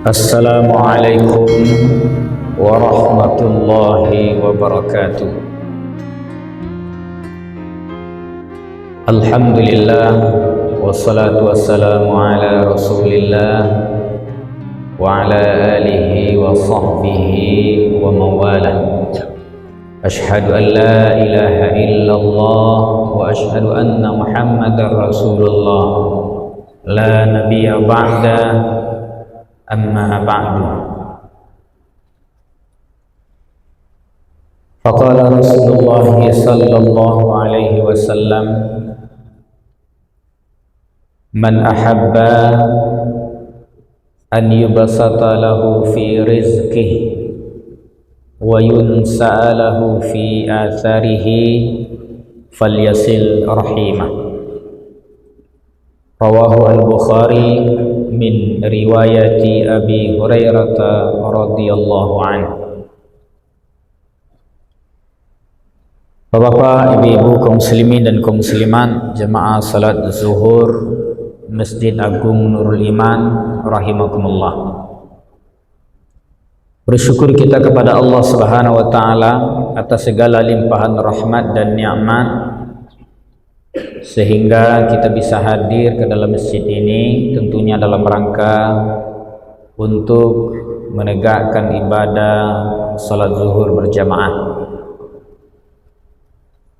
Assalamualaikum warahmatullahi wabarakatuh. Alhamdulillah wassalatu wassalamu ala rasulillah wa ala alihi wa sahbihi wa mawalah. Ashhadu an la ilaha illallah wa ashhadu anna muhammadar rasulullah la nabiyya ba'da. Amma ba'du. Faqala Rasulullah sallallahu alaihi wasallam, man ahabba an yubsata lahu fi rizqihi wa yunsa'a lahu fi atharihi falyasil rahimah. Rawahu al-Bukhari min riwayati Abi Hurairah radhiyallahu anhu. Bapak, ibu-ibu, kaum muslimin dan kaum muslimat, jemaah salat zuhur Masjid Agung Nurul Iman rahimakumullah. Bersyukur kita kepada Allah Subhanahu wa taala atas segala limpahan rahmat dan nikmat sehingga kita bisa hadir ke dalam masjid ini, tentunya dalam rangka untuk menegakkan ibadah salat zuhur berjamaah.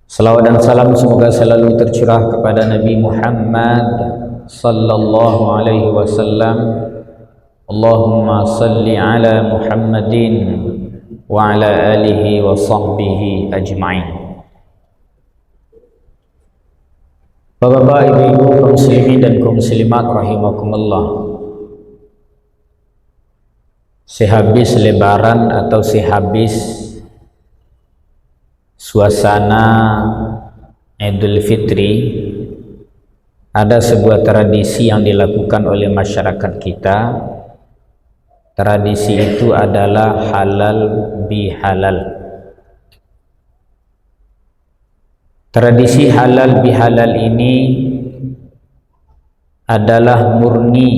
Salawat dan salam semoga selalu tercurah kepada Nabi Muhammad sallallahu alaihi wasallam. Allahumma salli ala Muhammadin wa ala alihi wa sahbihi ajma'in. Bapak, ibu-ibu, kaum muslimin dan kaum muslimat rahimakumullah. Sehabis lebaran atau sehabis suasana Idul Fitri, ada sebuah tradisi yang dilakukan oleh masyarakat kita. Tradisi itu adalah halal bihalal. Tradisi halal bihalal ini adalah murni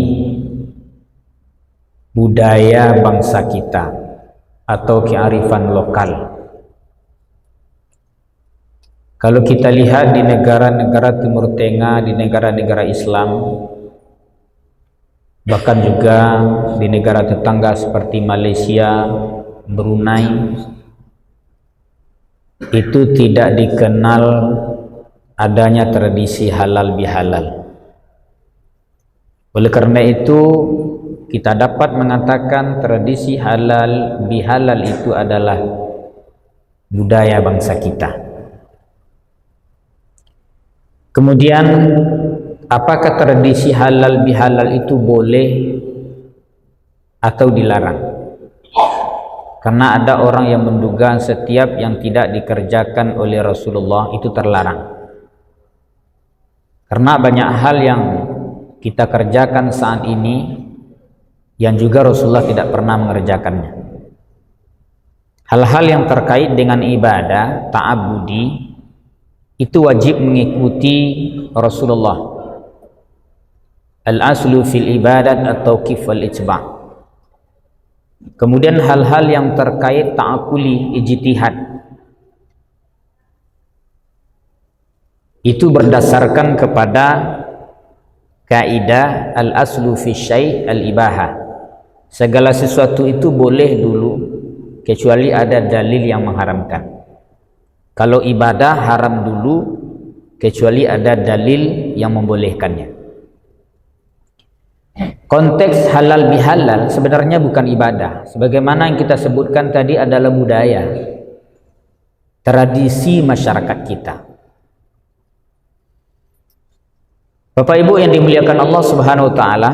budaya bangsa kita atau kearifan lokal. Kalau kita lihat di negara-negara Timur Tengah, di negara-negara Islam, bahkan juga di negara tetangga seperti Malaysia, Brunei, itu tidak dikenal adanya tradisi halal bihalal. Oleh karena itu kita dapat mengatakan tradisi halal bihalal itu adalah budaya bangsa kita. Kemudian apakah tradisi halal bihalal itu boleh atau dilarang? Karena ada orang yang menduga setiap yang tidak dikerjakan oleh Rasulullah itu terlarang. Karena banyak hal yang kita kerjakan saat ini yang juga Rasulullah tidak pernah mengerjakannya. Hal-hal yang terkait dengan ibadah, ta'abudi, itu wajib mengikuti Rasulullah. Al-aslu fil ibadat at-tauqif wal ijba'. Kemudian hal-hal yang terkait ta'akuli, ijtihad, itu berdasarkan kepada kaidah al-aslu fi syai' al-ibahah. Segala sesuatu itu boleh dulu kecuali ada dalil yang mengharamkan. Kalau ibadah haram dulu kecuali ada dalil yang membolehkannya. Konteks halal bihalal sebenarnya bukan ibadah. Sebagaimana yang kita sebutkan tadi adalah budaya, tradisi masyarakat kita. Bapak Ibu yang dimuliakan Allah Subhanahu wa taala,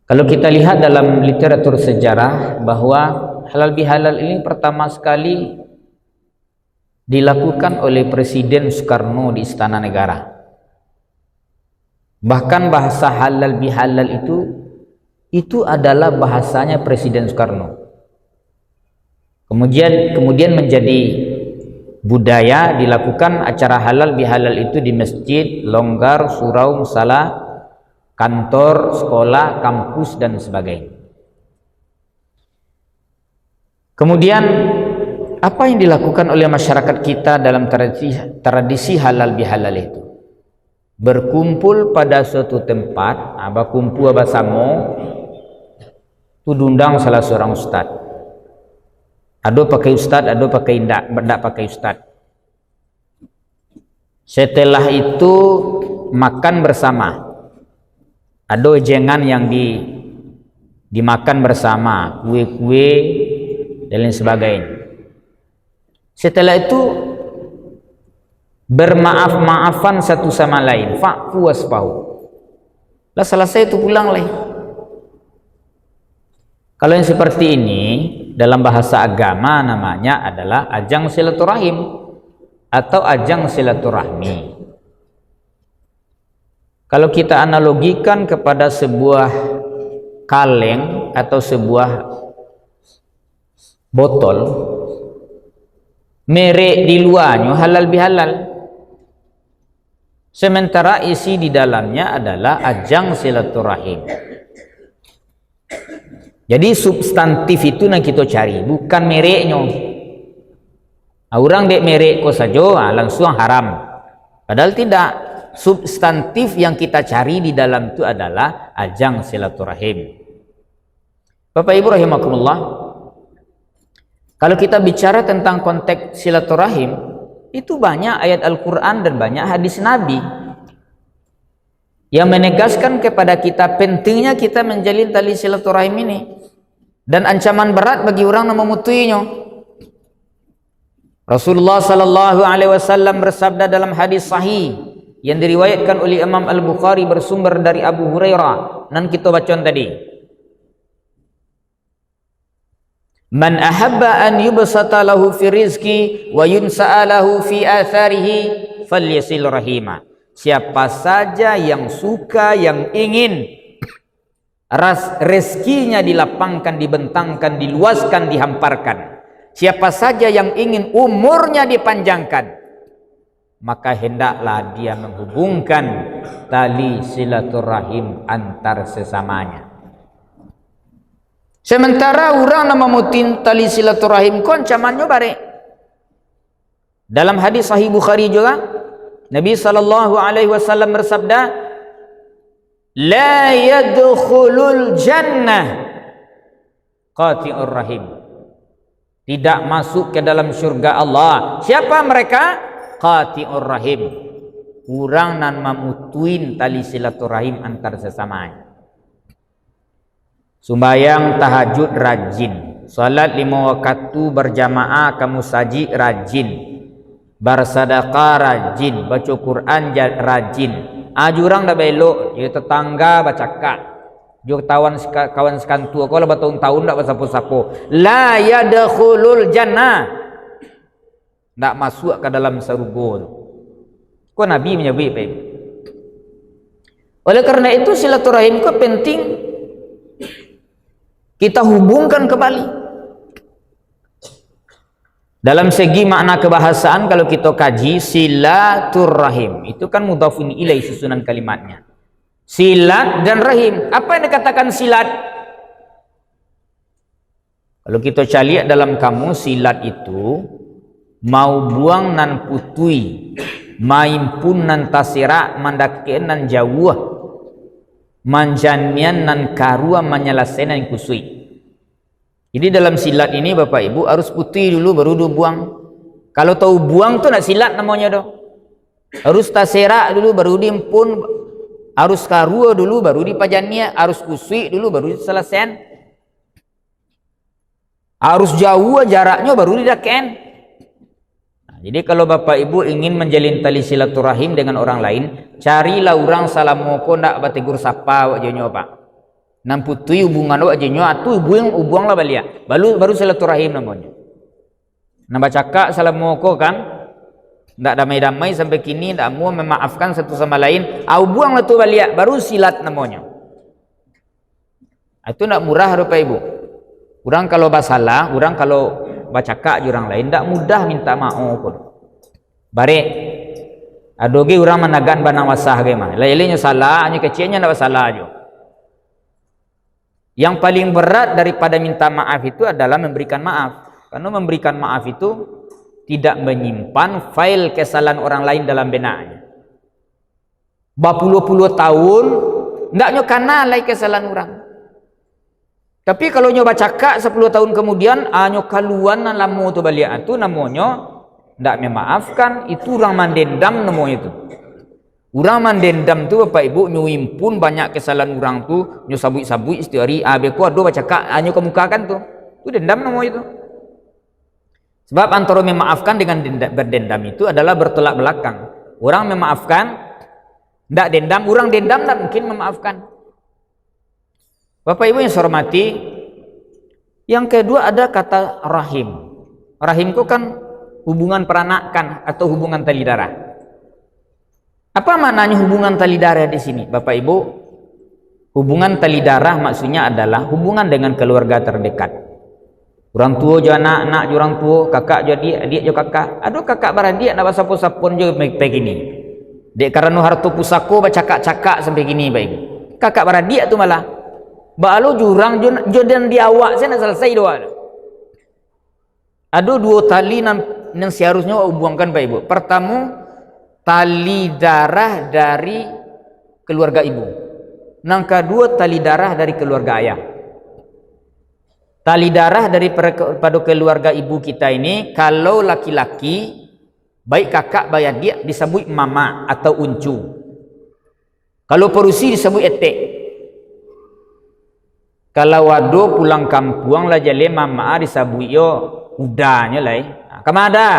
kalau kita lihat dalam literatur sejarah bahwa halal bihalal ini pertama sekali dilakukan oleh Presiden Soekarno di Istana Negara. Bahkan bahasa halal bihalal itu adalah bahasanya Presiden Soekarno. Kemudian menjadi budaya dilakukan acara halal bihalal itu di masjid, longgar, surau, musalah kantor, sekolah, kampus dan sebagainya. Kemudian apa yang dilakukan oleh masyarakat kita dalam tradisi halal bihalal itu? Berkumpul pada suatu tempat, kumpul bersama, tu diundang salah seorang ustaz. Ada pakai ustaz, ada pakai ndak pakai ustaz. Setelah itu makan bersama. Ada jengan yang dimakan bersama, kue-kue dan lain sebagainya. Setelah itu bermaaf-maafan satu sama lain, fa'fu wasfahu. Lah selesai itu pulang leh. Kalau yang seperti ini dalam bahasa agama namanya adalah ajang silaturahim atau ajang silaturahmi. Kalau kita analogikan kepada sebuah kaleng atau sebuah botol, merek di luarnya halal bihalal, sementara isi di dalamnya adalah ajang silaturahim. Jadi substantif itu yang kita cari, bukan mereknya. Orang dek merek kok saja langsung haram. Padahal tidak. Substantif yang kita cari di dalam itu adalah ajang silaturahim. Bapak Ibu rahimakumullah, kalau kita bicara tentang konteks silaturahim, itu banyak ayat Al-Quran dan banyak hadis Nabi yang menegaskan kepada kita pentingnya kita menjalin tali silaturahim ini dan ancaman berat bagi orang yang memutuinya. Rasulullah sallallahu alaihi wasallam bersabda dalam hadis sahih yang diriwayatkan oleh Imam Al-Bukhari bersumber dari Abu Hurairah dan kita baca tadi. Man ahabba an yubsata lahu fi rizqi wa yunsa'a lahu fi atharihi falyasil rahima. Siapa saja yang suka, yang ingin rezekinya dilapangkan, dibentangkan, diluaskan, dihamparkan. Siapa saja yang ingin umurnya dipanjangkan, maka hendaklah dia menghubungkan tali silaturahim antar sesamanya. Sementara orang yang memutin tali silaturahim ko ancamannya bare. Dalam hadis sahih Bukhari juga Nabi sallallahu alaihi wasallam bersabda, la yadkhulul jannah qati'ur rahim. Tidak masuk ke dalam surga Allah. Siapa mereka? Qati'ur rahim. Orang nan memutuin tali silaturahim antar sesamanya. Sumbayang tahajud rajin, salat 5 waktu berjamaah kamu saji rajin, bersedekah rajin, baca Quran rajin. Jurang dah belok, dia tetangga baca kak, dia kawan sekantu, kau lah bertahun-tahun tak bersapu-sapu. La yadkhulul jannah, tak masuk ke dalam surga. Kau Nabi menyebut baik. Oleh karena itu silaturahim kau penting kita hubungkan kembali. Dalam segi makna kebahasaan kalau kita kaji silaturahim itu kan mudhafun ilaih susunan kalimatnya. Silat dan rahim. Apa yang dikatakan silat? Kalau kita cari dalam kamus, silat itu mau buang nan putui, maimpun nan tasira, mandakeun nan jauh, manjanian nan karua menyelesaikan yang kusui. Jadi dalam silat ini Bapak Ibu harus putih dulu baru buang. Kalau tahu buang tuh nak silat namanya doh. Harus tasera dulu baru diimpun, harus karua dulu baru dipajania, harus kusui dulu baru diselesaikan. Harus jauh jaraknya baru didaken. Nah, jadi kalau Bapak Ibu ingin menjalin tali silaturahim dengan orang lain, carilah orang salamoko ndak bategur sapa wajanyo Pak. Nam putui hubungan wajanyo atu buang lah balia. Baru silaturahim namanya. Nambah cakap salamoko kan, ndak damai-damai sampai kini ndak mau memaafkan satu sama lain, buang lah tu balia, baru silat namanya. Itu ndak murah Bapak Ibu. Orang kalau basalah, orang kalau baca kak orang lain tak mudah minta maaf pun. Bare Adoge orang managan bana wasah ge mah. Lain-lainnya salah, hanya kecilnya ndak salah aja. Yang paling berat daripada minta maaf itu adalah memberikan maaf. Karena memberikan maaf itu tidak menyimpan file kesalahan orang lain dalam benaknya. Berpuluh-puluh tahun ndak nyokana lagi kesalahan orang. Tapi kalau nyoba cakap 10 tahun kemudian anyo kaluan lamu tu balik itu namanya ndak memaafkan, itu orang mandendam namanya itu. Orang mandendam tu Bapak Ibu nyuimpun banyak kesalahan orang tu, nyu sabui-sabui setiap hari, beko ado baca kak anyo kemukakan tu. Itu dendam namanya itu. Sebab antara memaafkan dengan berdendam itu adalah bertolak belakang. Orang memaafkan ndak dendam, orang dendam ndak mungkin memaafkan. Bapak Ibu yang saya hormati, yang kedua ada kata rahim. Rahim itu kan hubungan peranakan atau hubungan tali darah. Apa maknanya hubungan tali darah di sini, Bapak Ibu? Hubungan tali darah maksudnya adalah hubungan dengan keluarga terdekat. Orang tua jo anak jo orang tua, kakak jo adik jo kakak. Aduh kakak beradik nak pasapun-sapun jo begini. Dek karena harta pusako bacakak-cakak sampai gini baik. Kakak beradik tu malah. Baalo jurang jo dan diawak saya nak selesai doa. Aduh dua tali yang seharusnya hubungkan Bapak Ibu. Pertama, tali darah dari keluarga ibu. Yang kedua, tali darah dari keluarga ayah. Tali darah daripada keluarga ibu kita ini, kalau laki-laki, baik kakak baik adik disebut mama atau uncu. Kalau perusi disebut etek. Kalau wado pulang kampung lah jale mama disebut yo udahnya lah. Kemada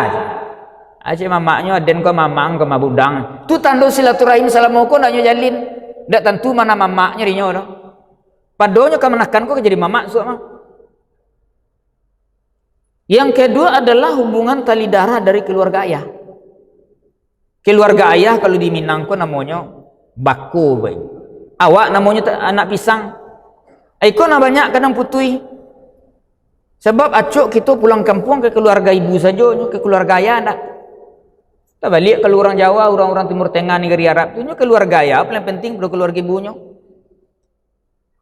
aja mamaknya den ko mamang ko mabudang tu tanda silaturahim salamoko nak jalin ndak tentu mana mamaknya dinyo do padonya ka menakan ko jadi mamak so mah. Yang kedua adalah hubungan tali darah dari keluarga ayah. Keluarga ayah kalau di Minang ko namanya bako bae. Awak namanya anak pisang. Aiko na banyak kadang putui. Sebab acuk kita pulang kampung ke keluarga ibu saja, ke keluarga ayah tak. Tak balik kalau orang Jawa, orang-orang Timur Tengah, negeri Arab tu keluarga ayah paling penting pada keluarga ibunya.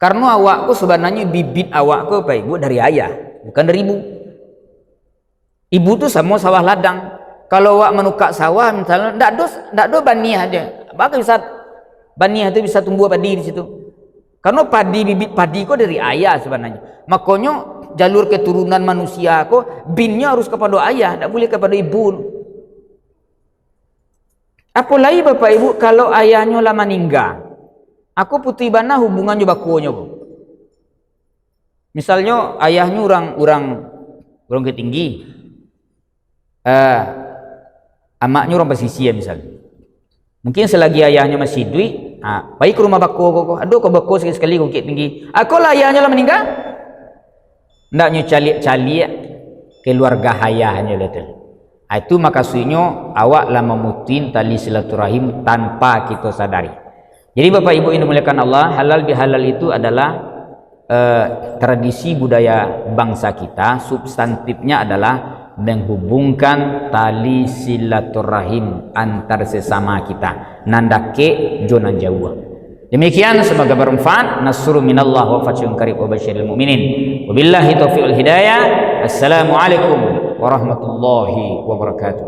Karena awakku sebenarnya bibit awakku Bapak Ibu dari ayah, bukan dari ibu. Ibu tu sama sawah ladang. Kalau awak menukak sawah misalnya ndak do baniah aja. Bagaimana bisa baniah tu bisa tumbuh padi di situ? Karena padi bibit padi kok dari ayah sebenarnya. Makanya jalur keturunan manusia kok binnya harus kepada ayah, tidak boleh kepada ibu. Apalagi Bapak Ibu kalau ayahnya lah meninggal, aku putih bana hubungannya bakunya. Misalnya ayahnya orang ketinggi, amaknya orang pesisir misalnya. Mungkin selagi ayahnya masih duit, baik ke rumah bako kok. Aduh kau bako sekali-sekali kau tinggi. Aku lah ayahnya lah meninggal. Ndaknya calik-calik keluarga ayahnya betul. Itu makasihnya awak lah memutin tali silaturahim tanpa kita sadari. Jadi Bapak Ibu yang dimuliakan Allah, halal bihalal itu adalah tradisi budaya bangsa kita. Substantifnya adalah menghubungkan tali silaturahim antar sesama kita. Nandake jonan jauh. Demikian semoga bermanfaat. Nasrul minallah wa fathun qarib wa basyiril mu'minin. Wabillahi taufiq wal hidayah. Assalamualaikum warahmatullahi wabarakatuh.